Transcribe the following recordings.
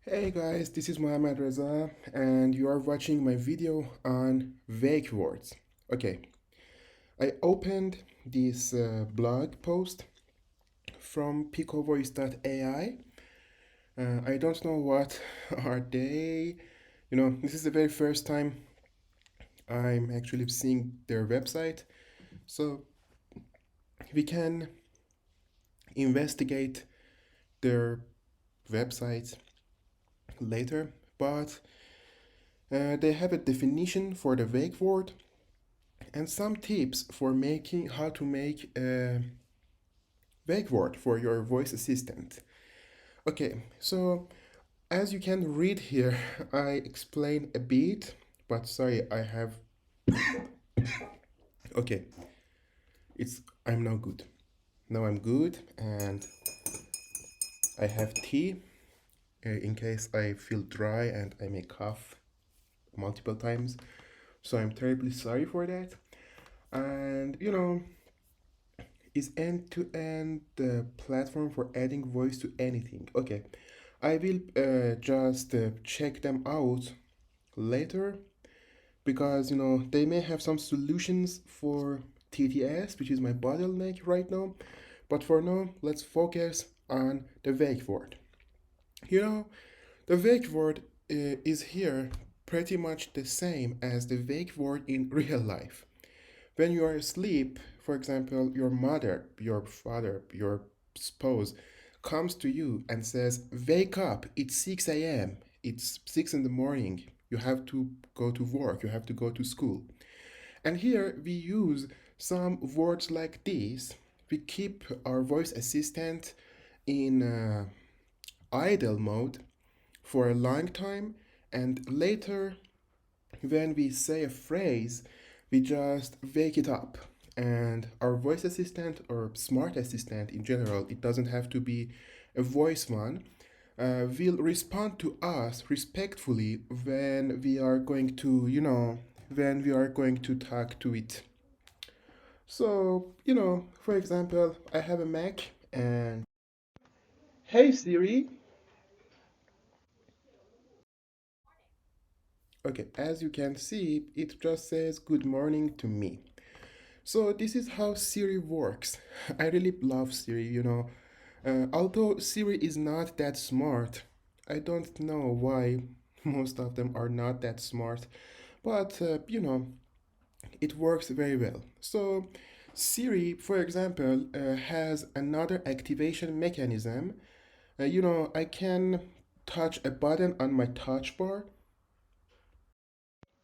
Hey guys, this is Mohammad Reza, and you are watching my video on vague words. Okay, I opened this blog post from picovoice.ai. I don't know what are they. This is the very first time I'm actually seeing their website, so we can investigate their website later. But they have a definition for the vague word and some tips for making how to make a wake word for your voice assistant. Okay, so as you can read here, I explain a bit, but sorry, I have okay. I'm now good. Now I'm good, and I have tea in case I feel dry and I may cough multiple times. So I'm terribly sorry for that. And is end-to-end the platform for adding voice to anything. Okay, I will just check them out later because they may have some solutions for TTS, which is my bottleneck right now. But for now, let's focus on the wake word. You know, the wake word is here pretty much the same as the wake word in real life. When you are asleep, for example, your mother, your father, your spouse comes to you and says, "Wake up, it's 6 a.m., it's 6 in the morning, you have to go to work, you have to go to school." And here we use some words like this. We keep our voice assistant in idle mode for a long time, and later when we say a phrase, we just wake it up. And our voice assistant or smart assistant in general, it doesn't have to be a voice one, will respond to us respectfully when we are going to, when we are going to talk to it. So, for example, I have a Mac and hey Siri. Okay, as you can see, it just says good morning to me. So this is how Siri works. I really love Siri. Although Siri is not that smart, I don't know why most of them are not that smart, but it works very well. So Siri, for example, has another activation mechanism. I can touch a button on my touch bar.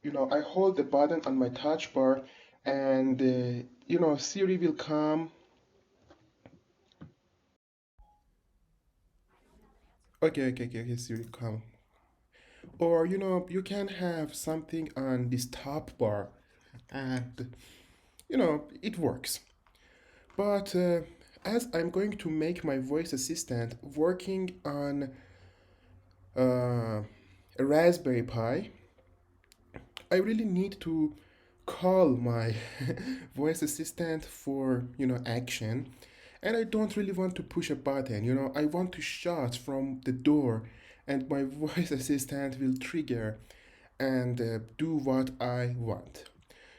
I hold the button on my touch bar, and Siri will come. Okay, Siri, come. Or you can have something on this top bar, and it works. But as I'm going to make my voice assistant working on a Raspberry Pi, I really need to call my voice assistant for action, and I don't really want to push a button. I want to shout from the door, and my voice assistant will trigger and do what I want.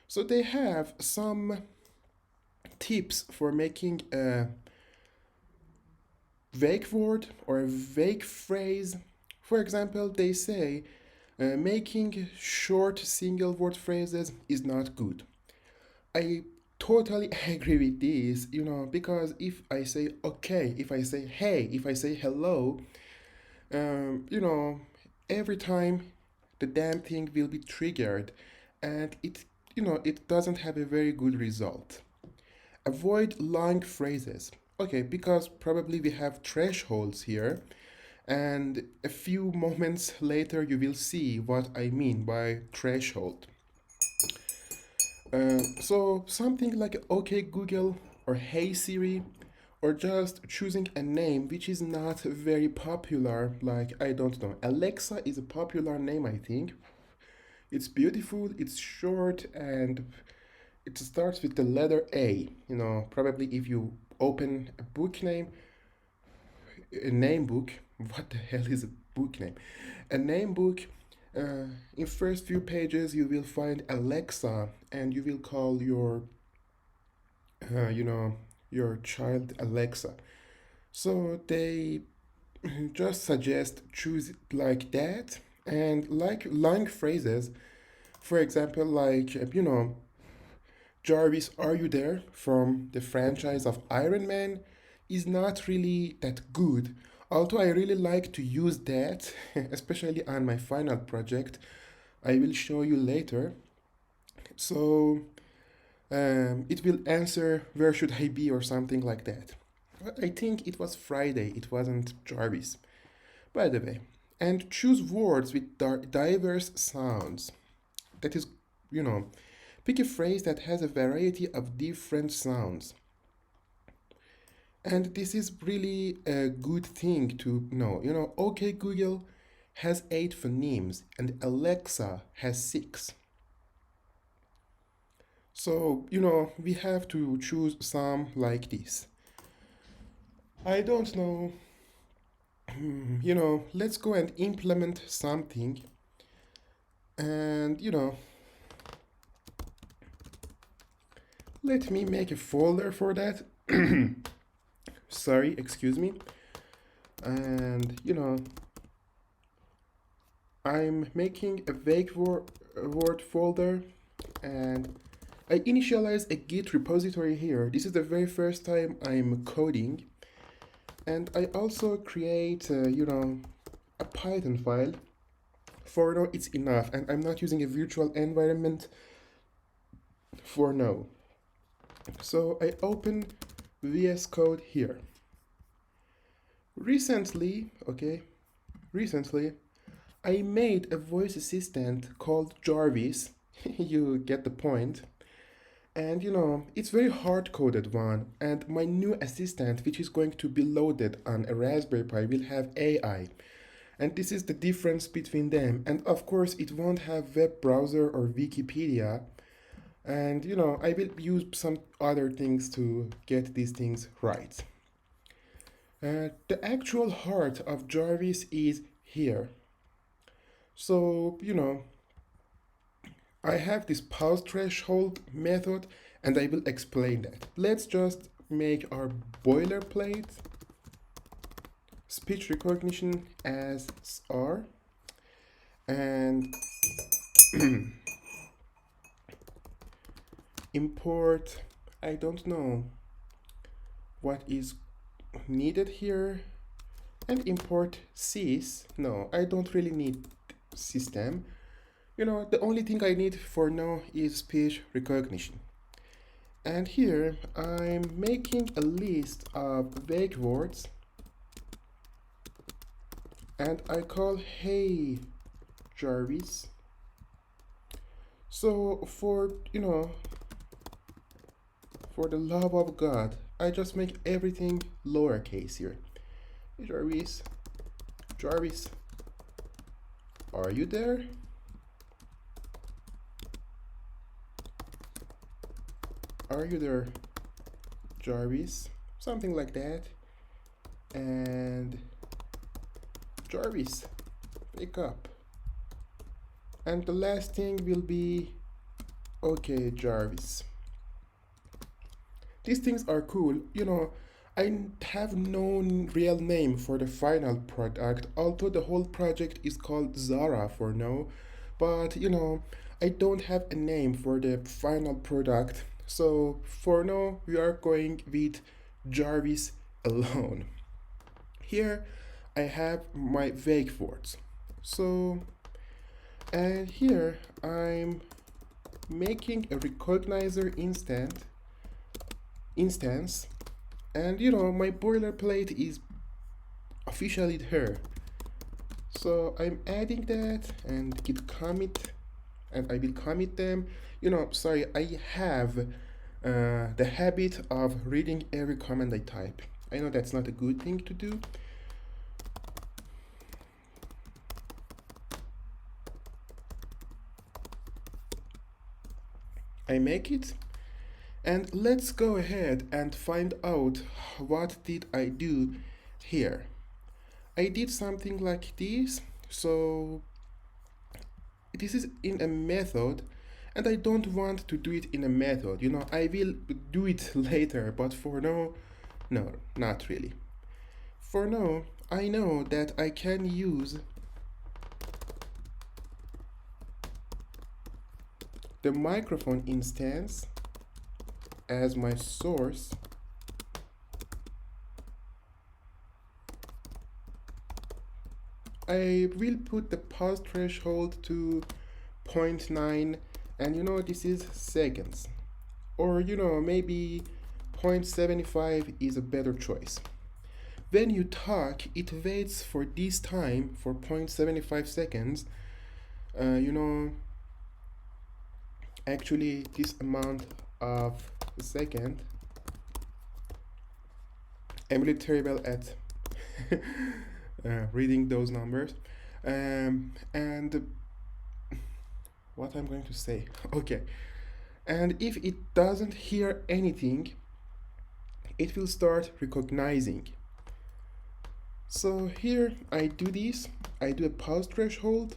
So they have some tips for making a vague word or a vague phrase. For example, they say making short single word phrases is not good. I totally agree with this, because if I say okay, if I say hey, if I say hello, um, you know, every time the damn thing will be triggered, and it doesn't have a very good result. Avoid long phrases. Okay, because probably we have thresholds here, and a few moments later you will see what I mean by threshold. So something like OK Google or Hey Siri, or just choosing a name which is not very popular, like I don't know, Alexa is a popular name, I think. It's beautiful, it's short, and it starts with the letter A. Probably if you open a book name, a name book, what the hell is book name. A name book. In first few pages, you will find Alexa, and you will call you know, your child Alexa. So they just suggest choose it like that, and like long phrases. For example, like Jarvis, are you there? From the franchise of Iron Man is not really that good. Although I really like to use that, especially on my final project, I will show you later. So it will answer where should I be or something like that. But I think it was Friday, it wasn't Jarvis. By the way, and choose words with diverse sounds. That is, you know, pick a phrase that has a variety of different sounds. And this is really a good thing to know. OK Google has 8 phonemes and Alexa has 6. So, we have to choose some like this. I don't know. Let's go and implement something. And, let me make a folder for that. Sorry, excuse me. And, I'm making a vague word folder, and I initialize a Git repository here. This is the very first time I'm coding. And I also create, a Python file. For now, it's enough, and I'm not using a virtual environment for now. So I open VS Code here. Recently, I made a voice assistant called Jarvis. You get the point. And it's very hard-coded one. And my new assistant, which is going to be loaded on a Raspberry Pi, will have AI. And this is the difference between them. And of course, it won't have web browser or Wikipedia. And I will use some other things to get these things right. The actual heart of Jarvis is here. So, I have this pause threshold method, and I will explain that. Let's just make our boilerplate speech recognition as R, and import, I don't know what is needed here, and import sys. No, I don't really need system. The only thing I need for now is speech recognition. And here I'm making a list of vague words, and I call hey Jarvis. So for the love of God, I just make everything lowercase here. Jarvis, are you there? Are you there, Jarvis? Something like that. And Jarvis, wake up. And the last thing will be, okay, Jarvis. These things are cool. I have no real name for the final product, although the whole project is called Zara for now. But, I don't have a name for the final product. So for now, we are going with Jarvis alone. Here, I have my vague words. So, and here I'm making a recognizer instance, and my boilerplate is officially there. So I'm adding that and git commit, and I will commit them. Sorry, I have the habit of reading every command I type. I know that's not a good thing to do. I make it, and let's go ahead and find out what did I do here. I did something like this. So this is in a method, and I don't want to do it in a method. I will do it later, but for now, no, not really. For now, I know that I can use the microphone instance as my source. I will put the pause threshold to zero point 0.9, and this is seconds, or maybe 0.75 is a better choice. When you talk, it waits for this time for 0.75 seconds. You know, actually, this amount of a second, I'm really terrible at reading those numbers. And what I'm going to say, okay. And if it doesn't hear anything, it will start recognizing. So here I do this, I do a pause threshold,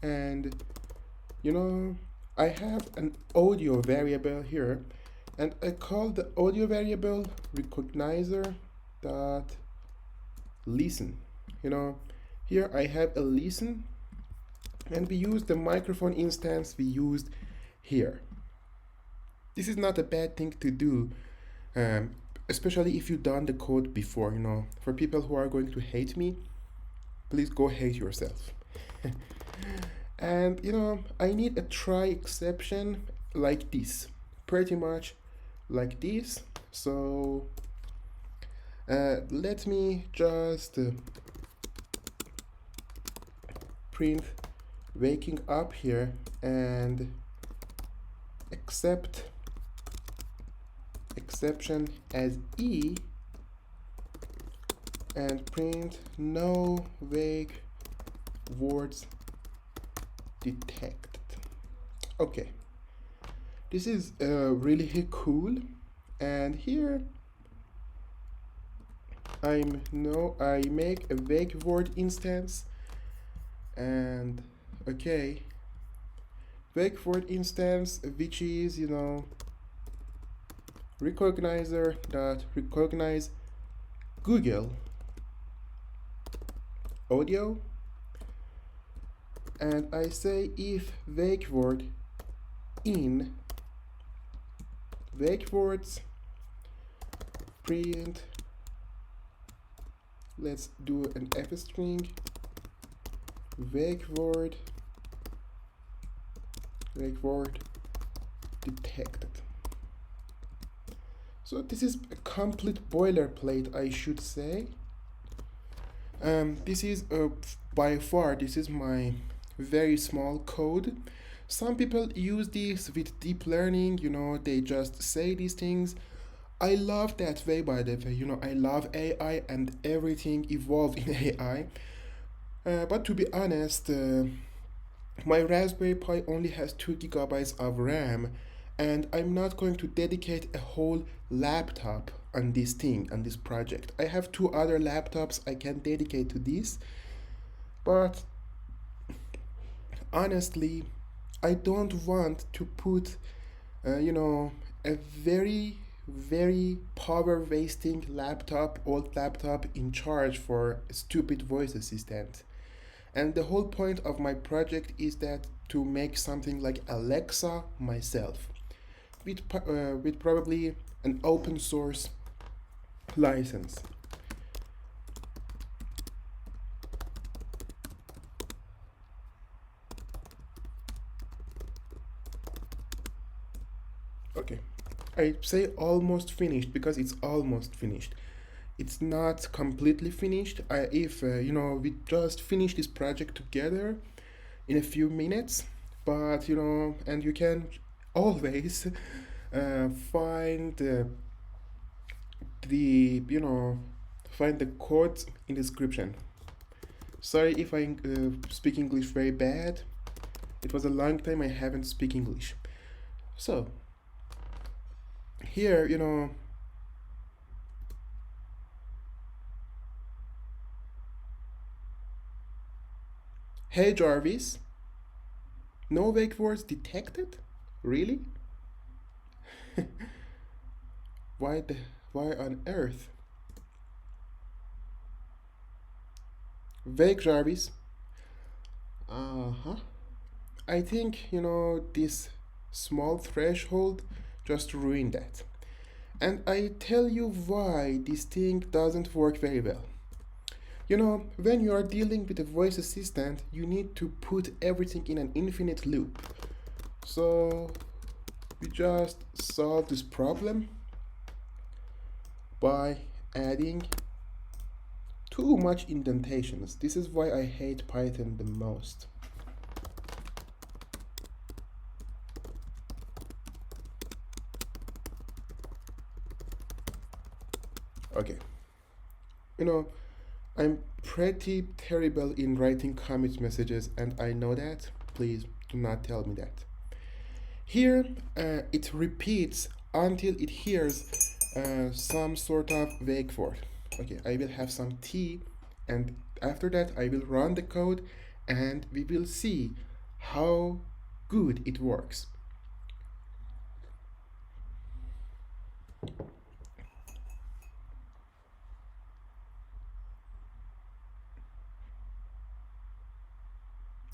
and I have an audio variable here, and I call the audio variable recognizer dot listen. Here I have a listen, and we use the microphone instance we used here. This is not a bad thing to do, um, especially if you've done the code before. For people who are going to hate me, please go hate yourself. And I need a try exception like this, pretty much like this. So let me just print waking up here and accept exception as E, and print no wake words detected. Okay, this is really cool. And here I make a wake word instance, and okay, wake word instance, which is recognizer dot recognize Google audio, and I say if wake word in wake words, print, let's do an F string, wake word detected. So this is a complete boilerplate, I should say. This is by far, this is my very small code. Some people use this with deep learning, they just say these things. I love that way, by the way. I love AI and everything evolved in AI. But to be honest, my Raspberry Pi only has 2 gigabytes of RAM, and I'm not going to dedicate a whole laptop on this thing, on this project. I have 2 other laptops I can dedicate to this, but honestly, I don't want to put, a very, very power wasting old laptop in charge for a stupid voice assistant. And the whole point of my project is that to make something like Alexa myself, with probably an open source license. Okay, I say almost finished because it's almost finished. It's not completely finished. If we just finish this project together in a few minutes, but and you can always find the find the code in the description. Sorry if I speak English very bad. It was a long time I haven't speak English. So here, Hey Jarvis, no wake words detected? Really? Why the why on earth? Wake Jarvis. Uh-huh. I think, this small threshold just ruined that. And I tell you why this thing doesn't work very well. When you are dealing with a voice assistant, you need to put everything in an infinite loop. So we just solve this problem by adding too much indentations. This is why I hate Python the most. Okay. You know, I'm pretty terrible in writing commit messages, and I know that. Please do not tell me that. Here, it repeats until it hears some sort of wake word. Okay, I will have some T, and after that, I will run the code, and we will see how good it works.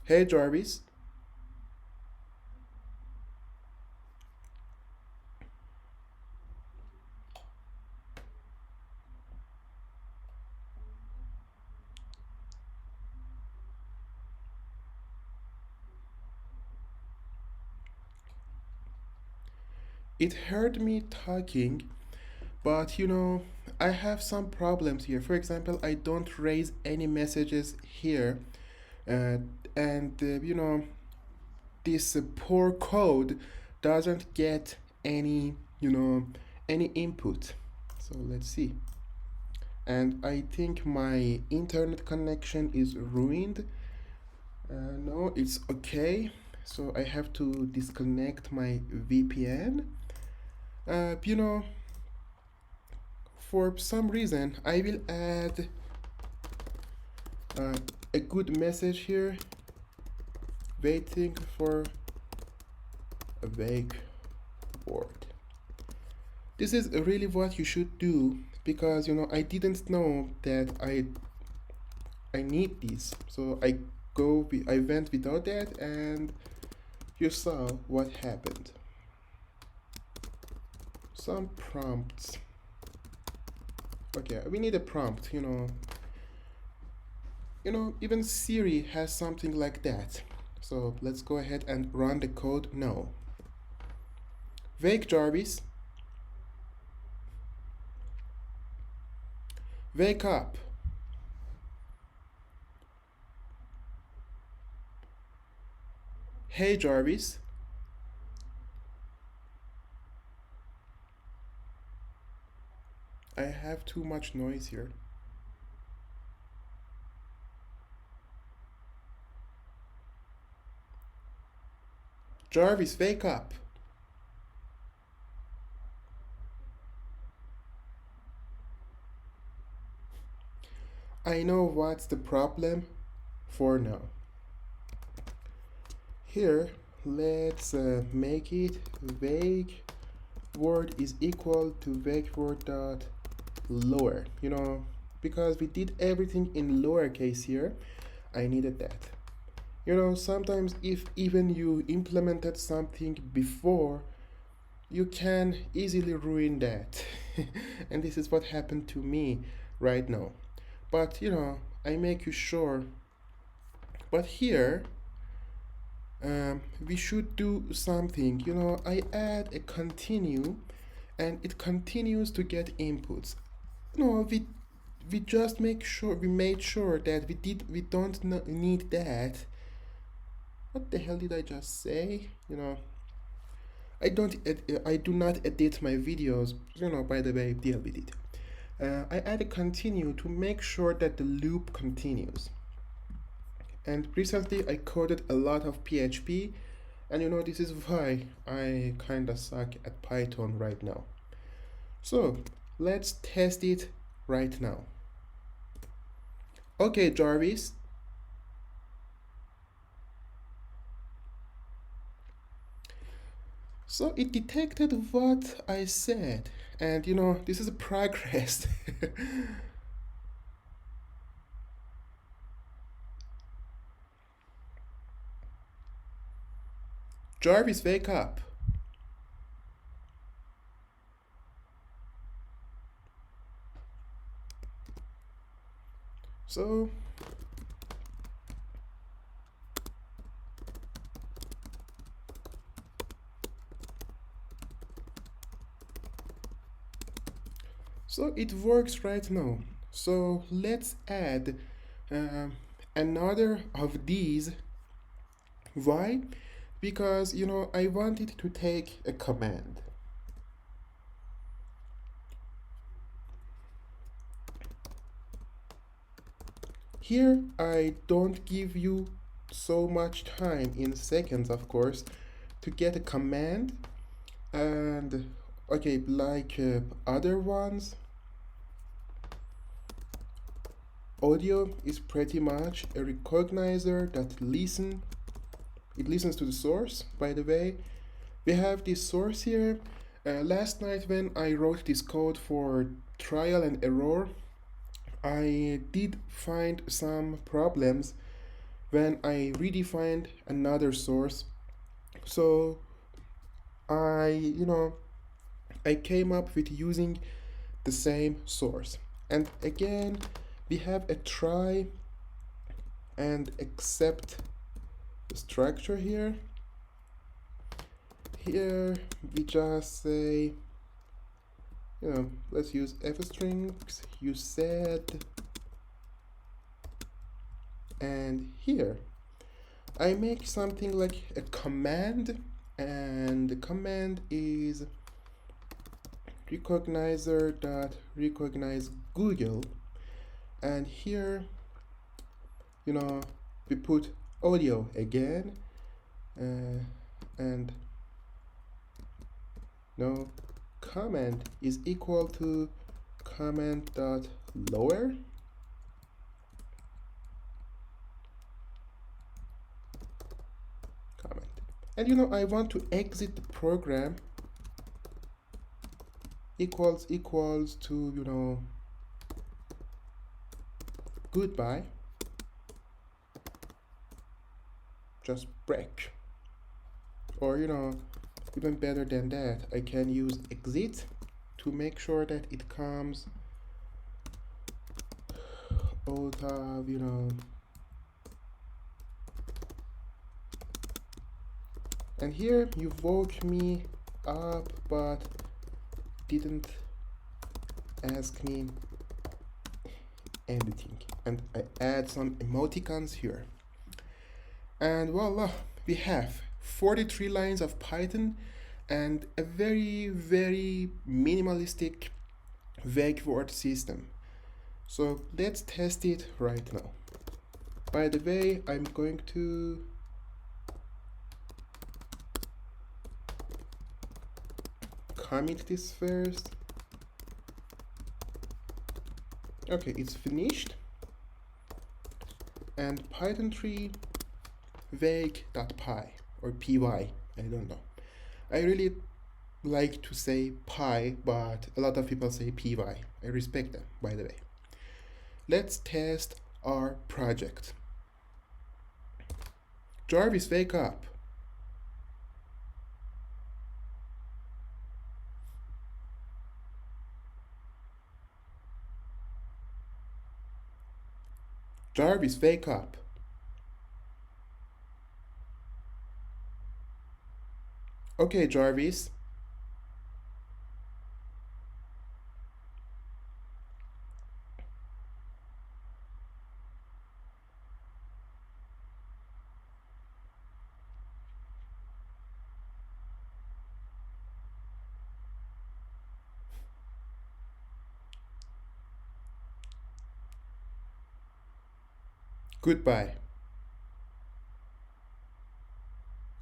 Hey Jarvis. It heard me talking, but I have some problems here. For example, I don't raise any messages here, uh, and this poor code doesn't get any input. So let's see. And I think my internet connection is ruined. No, it's okay. So I have to disconnect my VPN. Uh, you know, for some reason, I will add a good message here. Waiting for a wake word. This is really what you should do because I didn't know that I need this, so I went without that, and you saw what happened. Some prompts. Okay, we need a prompt. Even Siri has something like that. So let's go ahead and run the code now. Wake Jarvis. Wake up. Hey Jarvis. I have too much noise here. Jarvis, wake up. I know what's the problem for now. Here, let's make it wake word is equal to wake word dot lower. Because we did everything in lowercase here, I needed that. Sometimes if even you implemented something before, you can easily ruin that. And this is what happened to me right now. But I make you sure. But here, we should do something. I add a continue, and it continues to get inputs. We just made sure that we don't need that. What the hell did I just say? I do not edit my videos. By the way, deal with it. I add a continue to make sure that the loop continues. And recently I coded a lot of PHP, and this is why I kinda suck at Python right now. So let's test it right now. Okay, Jarvis. So it detected what I said, and this is a progress. Jarvis, wake up. So, so it works right now. So let's add um, another of these. Why? Because I wanted to take a command. Here I don't give you so much time in seconds, of course, to get a command. And okay, like other ones, audio is pretty much a recognizer that listens to the source. By the way, we have this source here. Last night when I wrote this code for trial and error, I did find some problems when I redefined another source. So I came up with using the same source. And again, we have a try and except structure here. Here we just say, let's use f strings, you said, and here I make something like a command, and the command is recognizer dot recognize Google, and here we put audio again, and no comment is equal to comment dot lower, comment, and I want to exit the program equals to goodbye, just break, or even better than that, I can use exit to make sure that it comes out of and here you woke me up but didn't ask me anything, and I add some emoticons here, and voila, we have 43 lines of Python and a very very minimalistic vague word system. So let's test it right now. By the way, I'm going to commit this first. Okay, it's finished. And Python 3 vague.py or py, I don't know. I really like to say pi, but a lot of people say py. I respect them, by the way. Let's test our project. Jarvis, wake up. Jarvis, wake up. Okay, Jarvis. Goodbye.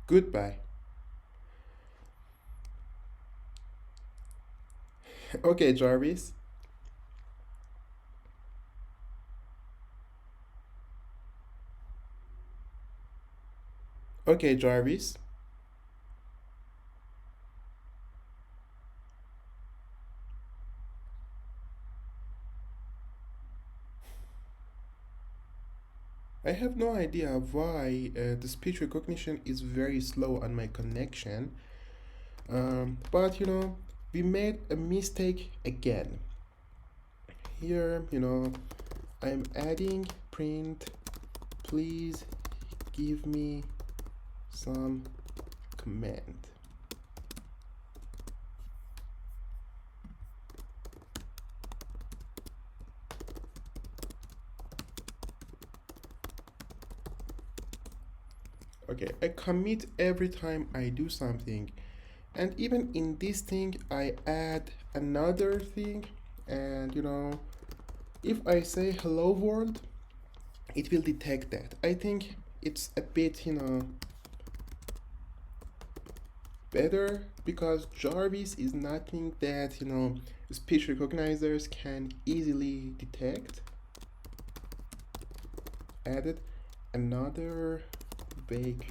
Goodbye. Okay, Jarvis. Okay, Jarvis. I have no idea why the speech recognition is very slow on my connection. But we made a mistake again. Here, I'm adding print. Please give me some command. Okay, I commit every time I do something, and even in this thing I add another thing. And if I say hello world, it will detect that. I think it's a bit better, because Jarvis is nothing that speech recognizers can easily detect. Added another vague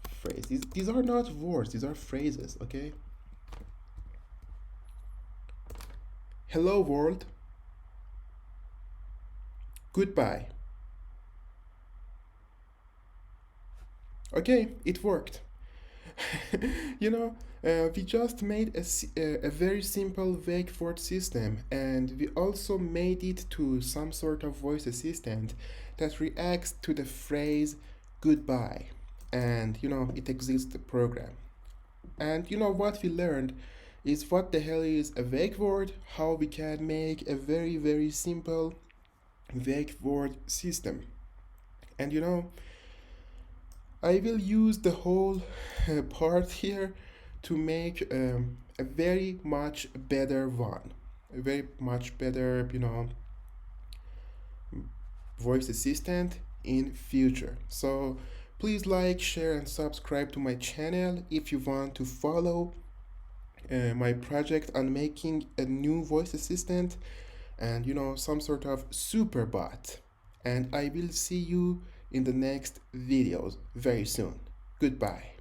phrase. These are not words, these are phrases, okay? Hello world. Goodbye. Okay, it worked. We just made a very simple vague word system, and we also made it to some sort of voice assistant that reacts to the phrase goodbye. And it exits the program. And what we learned is what the hell is a vague word, how we can make a very, very simple vague word system. And I will use the whole part here to make a very much better one, a very much better, voice assistant in future. So please like, share, and subscribe to my channel if you want to follow my project on making a new voice assistant and some sort of super bot. And I will see you in the next videos very soon. Goodbye.